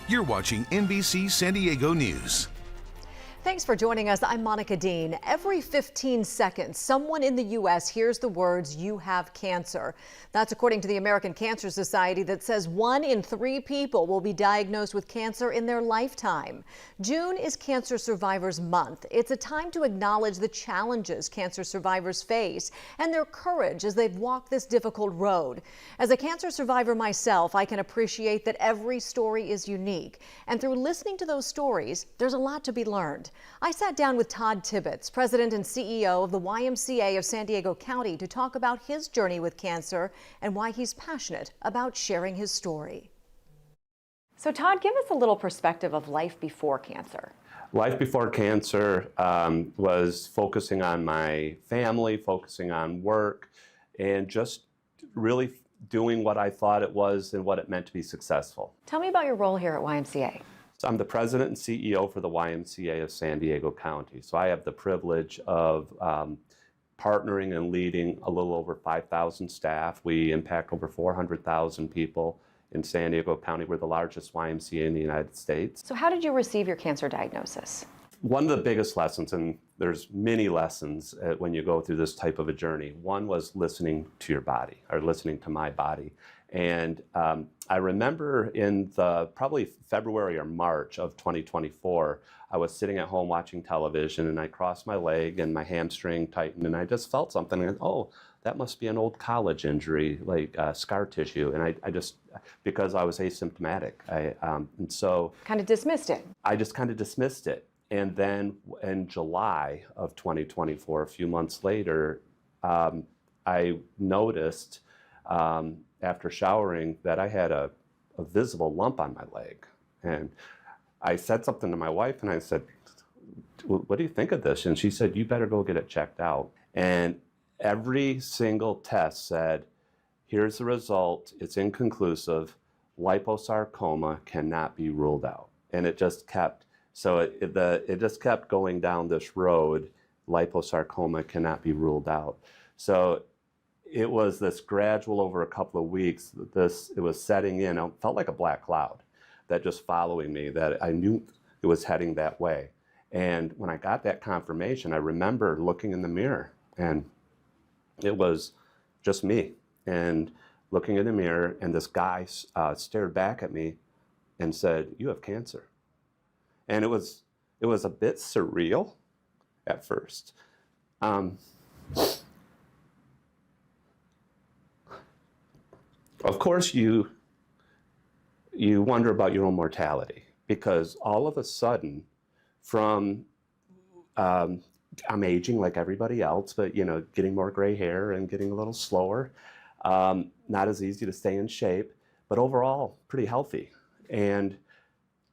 You're watching NBC San Diego News. Thanks for joining us. I'm Monica Dean. Every 15 seconds, someone in the U.S. hears the words, "You have cancer." That's according to the American Cancer Society, that says 1 in 3 people will be diagnosed with cancer in their lifetime. June is Cancer Survivors Month. It's a time to acknowledge the challenges cancer survivors face and their courage as they've walked this difficult road. As a cancer survivor myself, I can appreciate that every story is unique. And through listening to those stories, there's a lot to be learned. I sat down with Todd Tibbits, President and CEO of the YMCA of San Diego County, to talk about his journey with cancer and why he's passionate about sharing his story. So Todd, give us a little perspective of life before cancer. Life before cancer was focusing on my family, focusing on work, and just really doing what I thought it was and what it meant to be successful. Tell me about your role here at YMCA. So I'm the president and CEO for the YMCA of San Diego County. So I have the privilege of partnering and leading a little over 5,000 staff. We impact over 400,000 people in San Diego County. We're the largest YMCA in the United States. So how did you receive your cancer diagnosis? One of the biggest lessons, and there's many lessons when you go through this type of a journey, one was listening to your body, or listening to my body. And I remember in the probably February or March of 2024, I was sitting at home watching television and I crossed my leg and my hamstring tightened and I just felt something and, oh, that must be an old college injury, like scar tissue. And I just, because I was asymptomatic, and so. Kind of dismissed it. I just kind of dismissed it. And then in July of 2024, a few months later, I noticed after showering that I had a visible lump on my leg. And I said something to my wife and I said, "What do you think of this?" And she said, "You better go get it checked out." And every single test said, "Here's the result, it's inconclusive, liposarcoma cannot be ruled out." And it just kept, so it just kept going down this road, liposarcoma cannot be ruled out. So it was this gradual over a couple of weeks, it was setting in. It felt like a black cloud that just following me, that I knew it was heading that way. And when I got that confirmation, I remember looking in the mirror and it was just me. And looking in the mirror, and this guy stared back at me and said, "You have cancer." And it was a bit surreal at first. Of course, you wonder about your own mortality, because all of a sudden, from I'm aging like everybody else, but getting more gray hair and getting a little slower, not as easy to stay in shape, but overall pretty healthy. And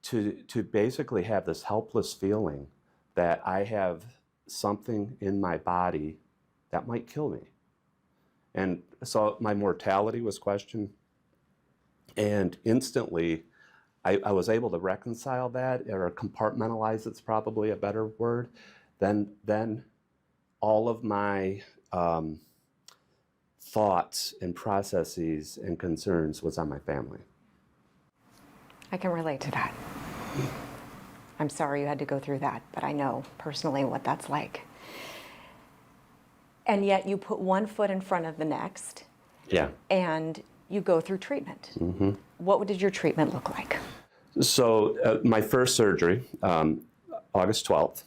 to basically have this helpless feeling that I have something in my body that might kill me. And so my mortality was questioned, and instantly I was able to reconcile that, or compartmentalize, it's probably a better word. Then all of my thoughts and processes and concerns was on my family. I can relate to that. I'm sorry you had to go through that, but I know personally what that's like. And yet you put one foot in front of the next. Yeah. And you go through treatment. Mm-hmm. What did your treatment look like? So my first surgery, August 12th,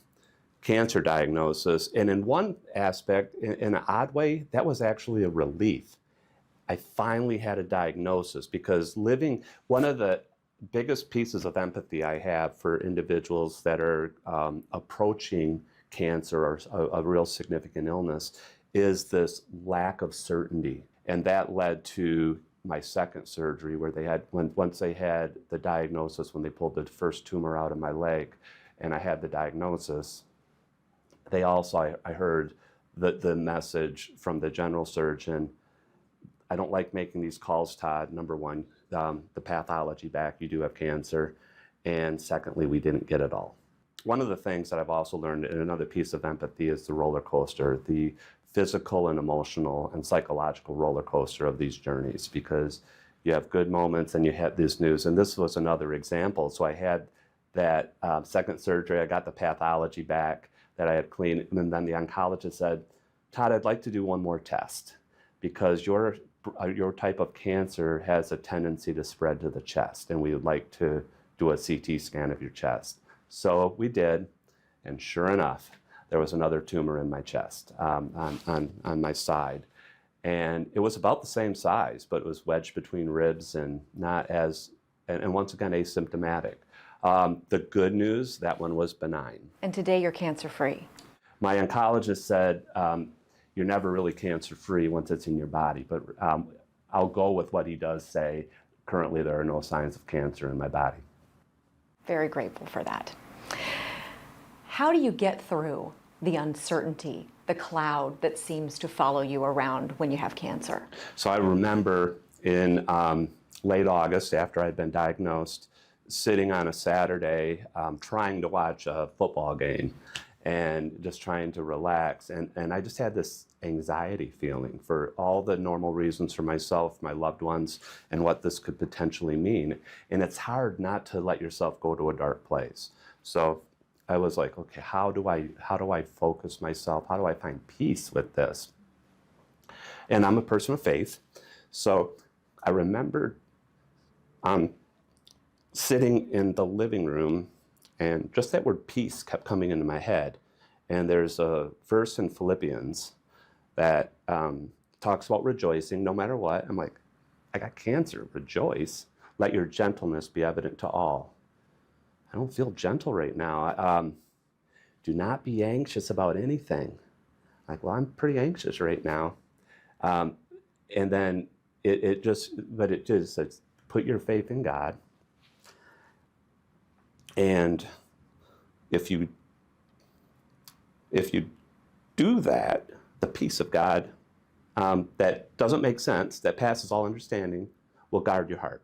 cancer diagnosis. And in one aspect, in an odd way, that was actually a relief. I finally had a diagnosis, because one of the biggest pieces of empathy I have for individuals that are approaching cancer or a real significant illness is this lack of certainty. And that led to my second surgery, where once they had the diagnosis, when they pulled the first tumor out of my leg and I had the diagnosis, they also, I heard the message from the general surgeon, "I don't like making these calls, Todd. Number one, the pathology back, you do have cancer. And secondly, we didn't get it all." One of the things that I've also learned, and another piece of empathy, is the roller coaster, the physical and emotional and psychological roller coaster of these journeys, because You have good moments and you have this news. And this was another example. So I had that second surgery. I got the pathology back that I had cleaned. And then the oncologist said, Todd, I'd like to do one more test because your type of cancer has a tendency to spread to the chest. And we would like to do a CT scan of your chest. So we did. And sure enough, there was another tumor in my chest on my side. And it was about the same size, but it was wedged between ribs and not as, and once again, asymptomatic. The good news, that one was benign. And today you're cancer-free. My oncologist said, you're never really cancer-free once it's in your body, but I'll go with what he does say. Currently, there are no signs of cancer in my body. Very grateful for that. How do you get through the uncertainty, the cloud that seems to follow you around when you have cancer? So I remember in late August, after I'd been diagnosed, sitting on a Saturday, trying to watch a football game and just trying to relax. And I just had this anxiety feeling for all the normal reasons for myself, my loved ones, and what this could potentially mean. And it's hard not to let yourself go to a dark place. So I was like, okay, how do I focus myself? How do I find peace with this? And I'm a person of faith. So I remembered sitting in the living room, and just that word peace kept coming into my head. And there's a verse in Philippians that talks about rejoicing no matter what. I'm like, I got cancer, rejoice. Let your gentleness be evident to all. I don't feel gentle right now. Do not be anxious about anything. Like, well, I'm pretty anxious right now. And then it just says, put your faith in God. And if you do that, the peace of God that doesn't make sense, that passes all understanding, will guard your heart.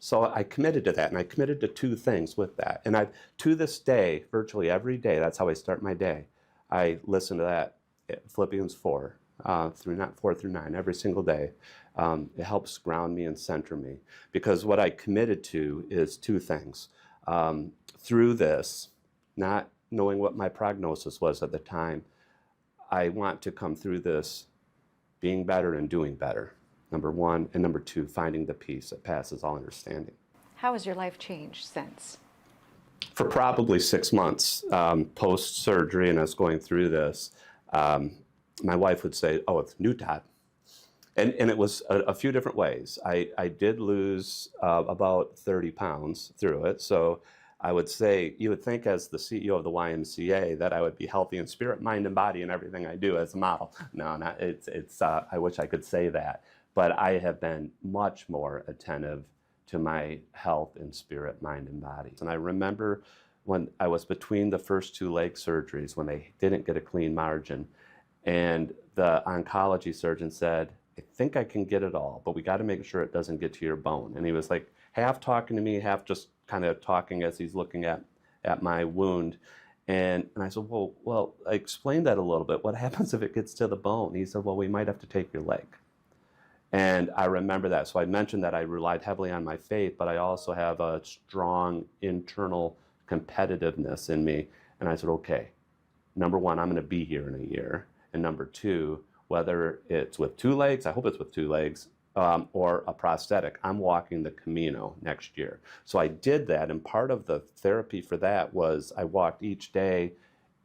So I committed to that, and I committed to two things with that. And to this day, virtually every day, that's how I start my day. I listen to that, Philippians 4 through 9, every single day. It helps ground me and center me. Because what I committed to is two things. Through this, not knowing what my prognosis was at the time, I want to come through this being better and doing better. Number one, and number two, finding the peace that passes all understanding. How has your life changed since? For probably 6 months post-surgery, and I was going through this, my wife would say, oh, it's new Todd. And it was a few different ways. I did lose about 30 pounds through it. So I would say, you would think as the CEO of the YMCA that I would be healthy in spirit, mind, and body in everything I do as a model. No, not, I wish I could say that. But I have been much more attentive to my health in spirit, mind, and body. And I remember when I was between the first two leg surgeries, when they didn't get a clean margin, and the oncology surgeon said, I think I can get it all, but we got to make sure it doesn't get to your bone. And he was like half talking to me, half just kind of talking as he's looking at my wound. And I said, well, I explained that a little bit. What happens if it gets to the bone? He said, well, we might have to take your leg. And I remember that. So I mentioned that I relied heavily on my faith, but I also have a strong internal competitiveness in me. And I said, okay, number one, I'm going to be here in a year. And number two, whether it's with two legs, I hope it's with two legs, or a prosthetic, I'm walking the Camino next year. So I did that, and part of the therapy for that was I walked each day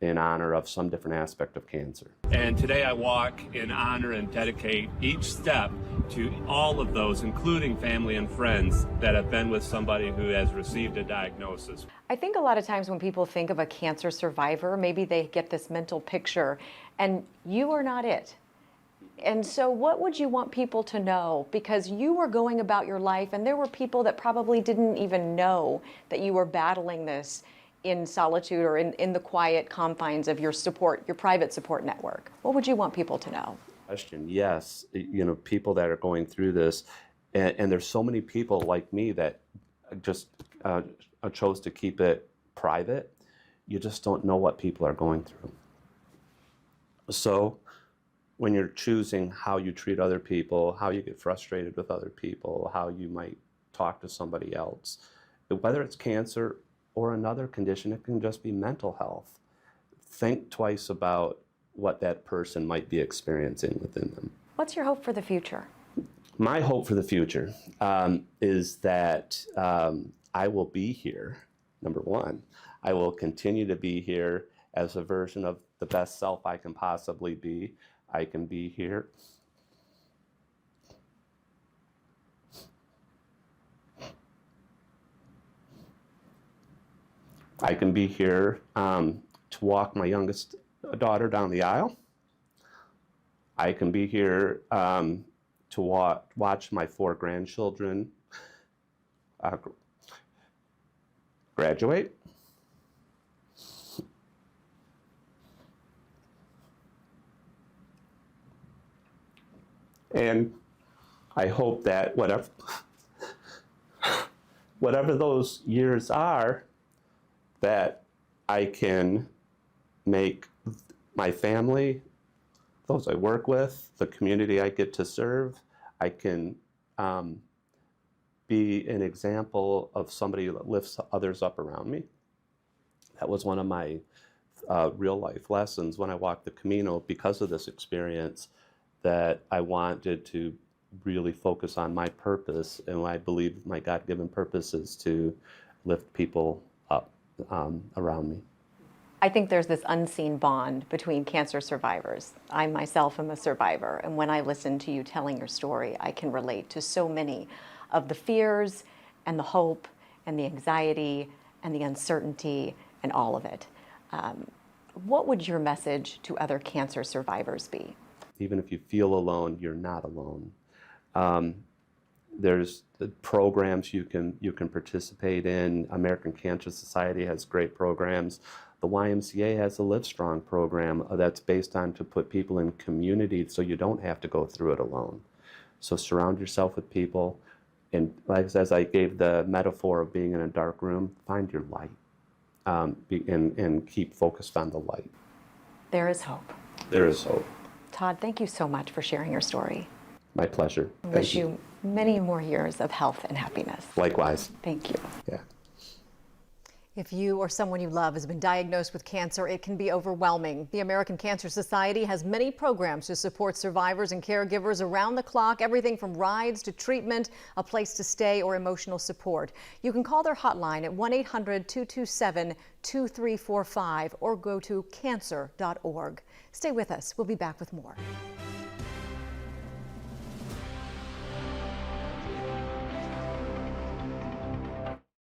in honor of some different aspect of cancer. And today I walk in honor and dedicate each step to all of those, including family and friends that have been with somebody who has received a diagnosis. I think a lot of times when people think of a cancer survivor, maybe they get this mental picture, and you are not it. And so what would you want people to know? Because you were going about your life, and there were people that probably didn't even know that you were battling this in solitude or in the quiet confines of your private support network. What would you want people to know? Question, yes, people that are going through this, and there's so many people like me that just chose to keep it private. You just don't know what people are going through. So when you're choosing how you treat other people, how you get frustrated with other people, how you might talk to somebody else, whether it's cancer or another condition, it can just be mental health. Think twice about what that person might be experiencing within them. What's your hope for the future? My hope for the future is that I will be here, number one. I will continue to be here as a version of the best self I can possibly be. I can be here. I can be here to walk my youngest daughter down the aisle. I can be here to watch my 4 grandchildren graduate. And I hope that whatever those years are, that I can make my family, those I work with, the community I get to serve, I can be an example of somebody that lifts others up around me. That was one of my real life lessons when I walked the Camino because of this experience, that I wanted to really focus on my purpose, and I believe my God-given purpose is to lift people up around me. I think there's this unseen bond between cancer survivors. I myself am a survivor, and when I listen to you telling your story, I can relate to so many of the fears and the hope and the anxiety and the uncertainty and all of it. What would your message to other cancer survivors be? Even if you feel alone, you're not alone. There's the programs you can participate in. American Cancer Society has great programs. The YMCA has a Live Strong program that's based on to put people in community so you don't have to go through it alone. So surround yourself with people, and as I gave the metaphor of being in a dark room, find your light and keep focused on the light. There is hope. There is hope. Todd, thank you so much for sharing your story. My pleasure. I wish you many more years of health and happiness. Likewise. Thank you. Yeah. If you or someone you love has been diagnosed with cancer, it can be overwhelming. The American Cancer Society has many programs to support survivors and caregivers around the clock, everything from rides to treatment, a place to stay, or emotional support. You can call their hotline at 1-800-227-2345 or go to cancer.org. Stay with us. We'll be back with more.